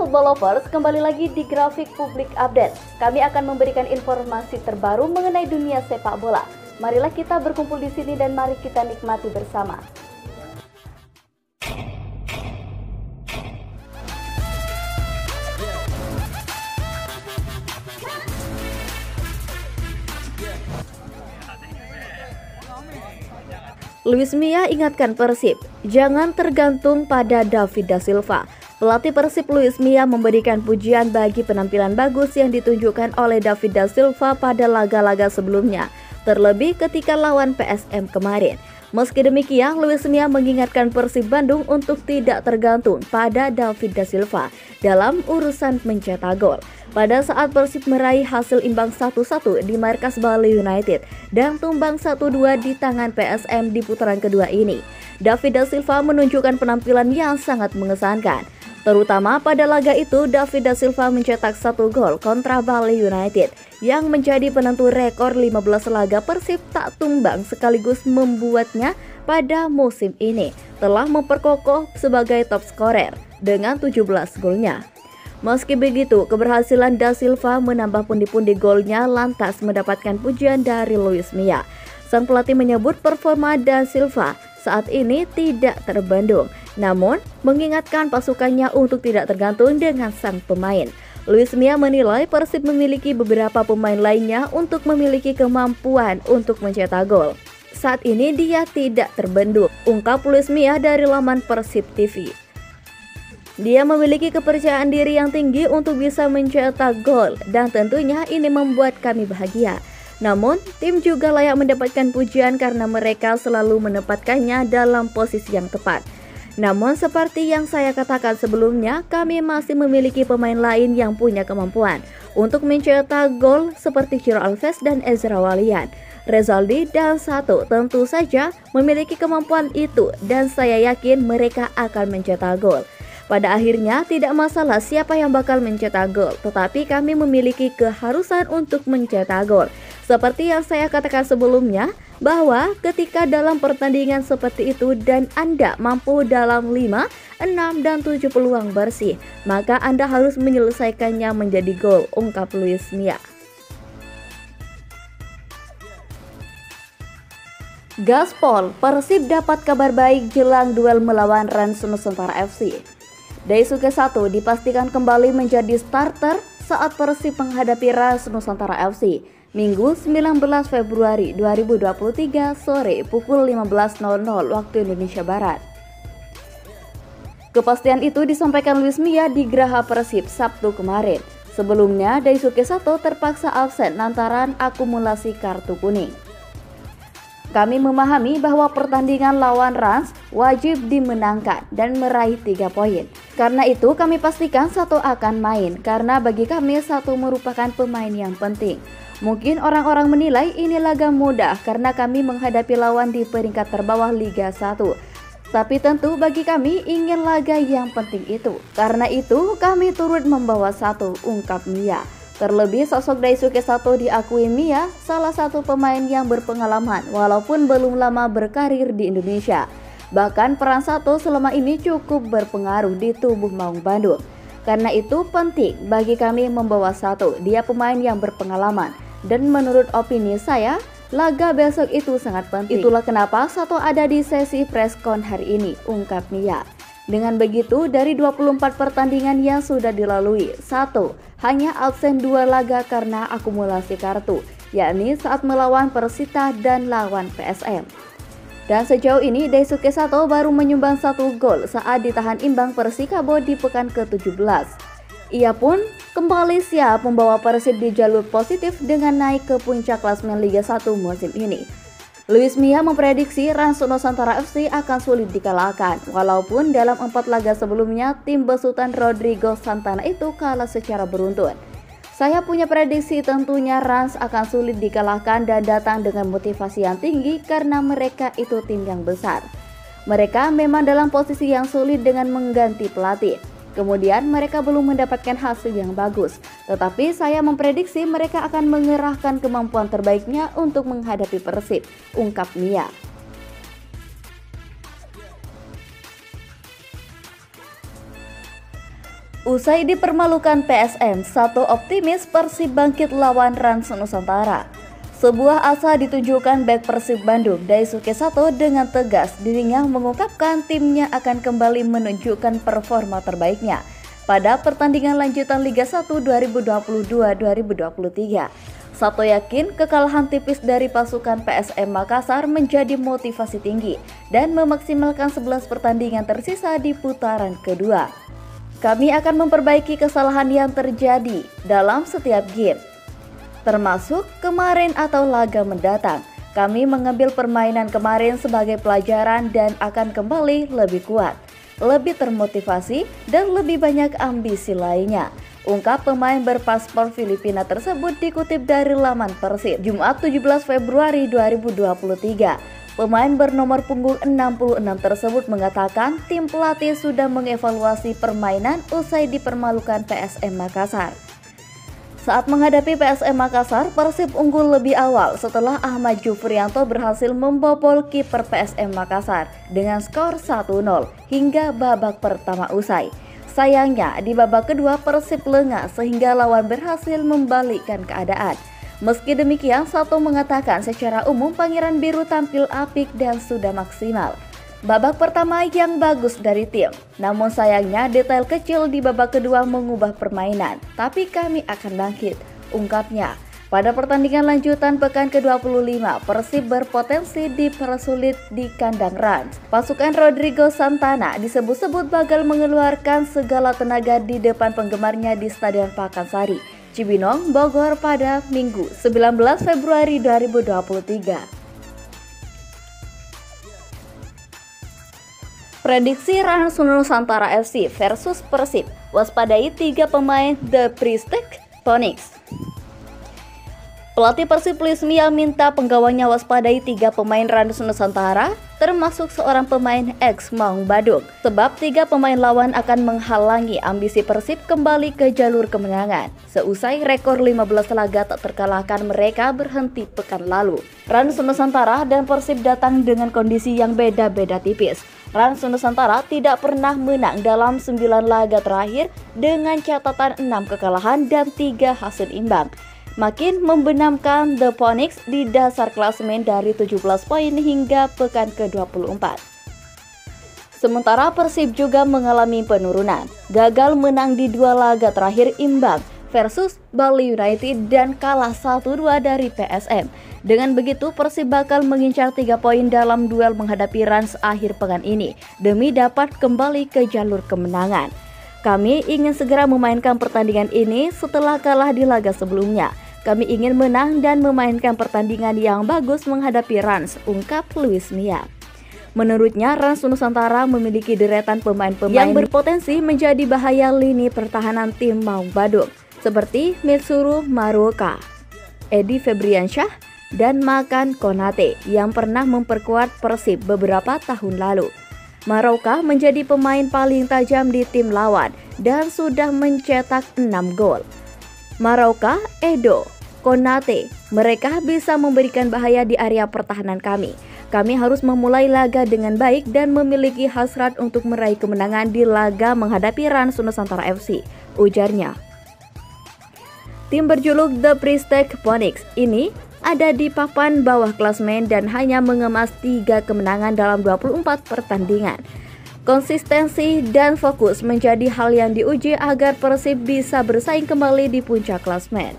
football lovers, kembali lagi di Grafik Publik Update. Kami akan memberikan informasi terbaru mengenai dunia sepak bola. Marilah kita berkumpul di sini dan mari kita nikmati bersama. Luis Mia ingatkan Persib, jangan tergantung pada David da Silva. Pelatih Persib Luis Mia memberikan pujian bagi penampilan bagus yang ditunjukkan oleh David da Silva pada laga-laga sebelumnya, terlebih ketika lawan PSM kemarin. Meski demikian, Luis Mia mengingatkan Persib Bandung untuk tidak tergantung pada David da Silva dalam urusan mencetak gol. Pada saat Persib meraih hasil imbang 1-1 di markas Bali United dan tumbang 1-2 di tangan PSM di putaran kedua ini, David da Silva menunjukkan penampilan yang sangat mengesankan. Terutama pada laga itu, David da Silva mencetak 1 gol kontra Bali United yang menjadi penentu rekor 15 laga Persib tak tumbang, sekaligus membuatnya pada musim ini telah memperkokoh sebagai top scorer dengan 17 golnya. Meski begitu, keberhasilan da Silva menambah pundi-pundi golnya lantas mendapatkan pujian dari Luis Mia. Sang pelatih menyebut performa da Silva saat ini tidak terbendung, namun mengingatkan pasukannya untuk tidak tergantung dengan sang pemain. Luis Mia menilai Persib memiliki beberapa pemain lainnya untuk memiliki kemampuan untuk mencetak gol. Saat ini dia tidak terbendung, ungkap Luis Mia dari laman Persib TV. Dia memiliki kepercayaan diri yang tinggi untuk bisa mencetak gol dan tentunya ini membuat kami bahagia. Namun, tim juga layak mendapatkan pujian karena mereka selalu menempatkannya dalam posisi yang tepat. Namun, seperti yang saya katakan sebelumnya, kami masih memiliki pemain lain yang punya kemampuan untuk mencetak gol seperti Ciro Alves dan Ezra Walian. Rezaldi dan Sato tentu saja memiliki kemampuan itu dan saya yakin mereka akan mencetak gol. Pada akhirnya tidak masalah siapa yang bakal mencetak gol, tetapi kami memiliki keharusan untuk mencetak gol. Seperti yang saya katakan sebelumnya, bahwa ketika dalam pertandingan seperti itu dan Anda mampu dalam 5, 6, dan 7 peluang bersih, maka Anda harus menyelesaikannya menjadi gol, ungkap Luis Mia. Gaspol, Persib dapat kabar baik jelang duel melawan Rans Nusantara FC. Daisuke Sato dipastikan kembali menjadi starter saat Persib menghadapi Rans Nusantara FC Minggu 19 Februari 2023 sore pukul 15.00 waktu Indonesia Barat. Kepastian itu disampaikan Luis Mia di Geraha Persib Sabtu kemarin. Sebelumnya, Daisuke Sato terpaksa absen lantaran akumulasi kartu kuning. Kami memahami bahwa pertandingan lawan Rans wajib dimenangkan dan meraih 3 poin. Karena itu kami pastikan Sato akan main, karena bagi kami Sato merupakan pemain yang penting. Mungkin orang-orang menilai ini laga mudah karena kami menghadapi lawan di peringkat terbawah Liga 1. Tapi tentu bagi kami ingin laga yang penting itu. Karena itu kami turut membawa Sato, ungkap Mia. Terlebih sosok Daisuke Sato diakui Mia salah satu pemain yang berpengalaman walaupun belum lama berkarir di Indonesia. Bahkan peran Sato selama ini cukup berpengaruh di tubuh Maung Bandung. Karena itu penting bagi kami membawa Sato, dia pemain yang berpengalaman. Dan menurut opini saya, laga besok itu sangat penting. Itulah kenapa Sato ada di sesi preskon hari ini, ungkap Mia. Dengan begitu, dari 24 pertandingan yang sudah dilalui, Sato hanya absen 2 laga karena akumulasi kartu, yakni saat melawan Persita dan lawan PSM. Dan sejauh ini, Daisuke Sato baru menyumbang 1 gol saat ditahan imbang Persikabo di pekan ke-17. Ia pun kembali siap membawa Persib di jalur positif dengan naik ke puncak klasemen Liga 1 musim ini. Luis Mia memprediksi Rans Nusantara FC akan sulit dikalahkan, walaupun dalam 4 laga sebelumnya tim besutan Rodrigo Santana itu kalah secara beruntun. Saya punya prediksi tentunya Rans akan sulit dikalahkan dan datang dengan motivasi yang tinggi karena mereka itu tim yang besar. Mereka memang dalam posisi yang sulit dengan mengganti pelatih. Kemudian mereka belum mendapatkan hasil yang bagus, tetapi saya memprediksi mereka akan mengerahkan kemampuan terbaiknya untuk menghadapi Persib, ungkap Mia. Usai dipermalukan PSM, Sato optimis Persib bangkit lawan Rans Nusantara. Sebuah asa ditunjukkan bek Persib Bandung, Daisuke Sato dengan tegas dirinya mengungkapkan timnya akan kembali menunjukkan performa terbaiknya pada pertandingan lanjutan Liga 1 2022-2023. Sato yakin kekalahan tipis dari pasukan PSM Makassar menjadi motivasi tinggi dan memaksimalkan 11 pertandingan tersisa di putaran kedua. Kami akan memperbaiki kesalahan yang terjadi dalam setiap game, termasuk kemarin atau laga mendatang. Kami mengambil permainan kemarin sebagai pelajaran dan akan kembali lebih kuat, lebih termotivasi, dan lebih banyak ambisi lainnya, ungkap pemain berpaspor Filipina tersebut dikutip dari laman Persib, Jumat 17 Februari 2023. Pemain bernomor punggung 66 tersebut mengatakan tim pelatih sudah mengevaluasi permainan usai dipermalukan PSM Makassar. Saat menghadapi PSM Makassar, Persib unggul lebih awal setelah Ahmad Jufrianto berhasil membobol kiper PSM Makassar dengan skor 1-0 hingga babak pertama usai. Sayangnya di babak kedua Persib lengah sehingga lawan berhasil membalikkan keadaan. Meski demikian, Sato mengatakan secara umum Pangeran Biru tampil apik dan sudah maksimal. Babak pertama yang bagus dari tim, namun sayangnya detail kecil di babak kedua mengubah permainan. Tapi kami akan bangkit, ungkapnya. Pada pertandingan lanjutan pekan ke-25, Persib berpotensi dipersulit di kandang Rans. Pasukan Rodrigo Santana disebut-sebut bakal mengeluarkan segala tenaga di depan penggemarnya di Stadion Pakansari, Cibinong, Bogor pada Minggu 19 Februari 2023. Prediksi Rans Nusantara FC versus Persib, waspadai 3 pemain The Priestek Phoenix. Pelatih Persib Luis Mia minta penggawanya waspadai 3 pemain Rans Nusantara, termasuk seorang pemain ex Maung Badung, sebab 3 pemain lawan akan menghalangi ambisi Persib kembali ke jalur kemenangan. Seusai rekor 15 laga tak terkalahkan mereka berhenti pekan lalu. Rans Nusantara dan Persib datang dengan kondisi yang beda-beda tipis. Rans Nusantara tidak pernah menang dalam 9 laga terakhir dengan catatan 6 kekalahan dan 3 hasil imbang. Makin membenamkan The Phoenix di dasar klasemen dari 17 poin hingga pekan ke-24. Sementara Persib juga mengalami penurunan, gagal menang di 2 laga terakhir imbang versus Bali United dan kalah 1-2 dari PSM. Dengan begitu Persib bakal mengincar 3 poin dalam duel menghadapi Rans akhir pekan ini demi dapat kembali ke jalur kemenangan. Kami ingin segera memainkan pertandingan ini setelah kalah di laga sebelumnya. Kami ingin menang dan memainkan pertandingan yang bagus menghadapi Rans, ungkap Luis Mia. Menurutnya, Rans Nusantara memiliki deretan pemain-pemain yang berpotensi menjadi bahaya lini pertahanan tim Maung Badung, seperti Mitsuru Maruoka, Edi Febriansyah, dan Makan Konate yang pernah memperkuat Persib beberapa tahun lalu. Maruoka menjadi pemain paling tajam di tim lawan dan sudah mencetak 6 gol. Maruoka, Edo, Konate, mereka bisa memberikan bahaya di area pertahanan kami. Kami harus memulai laga dengan baik dan memiliki hasrat untuk meraih kemenangan di laga menghadapi Rans Nusantara FC, ujarnya. Tim berjuluk The Priestek Phoenix ini ada di papan bawah klasemen dan hanya mengemas 3 kemenangan dalam 24 pertandingan. Konsistensi dan fokus menjadi hal yang diuji agar Persib bisa bersaing kembali di puncak klasemen.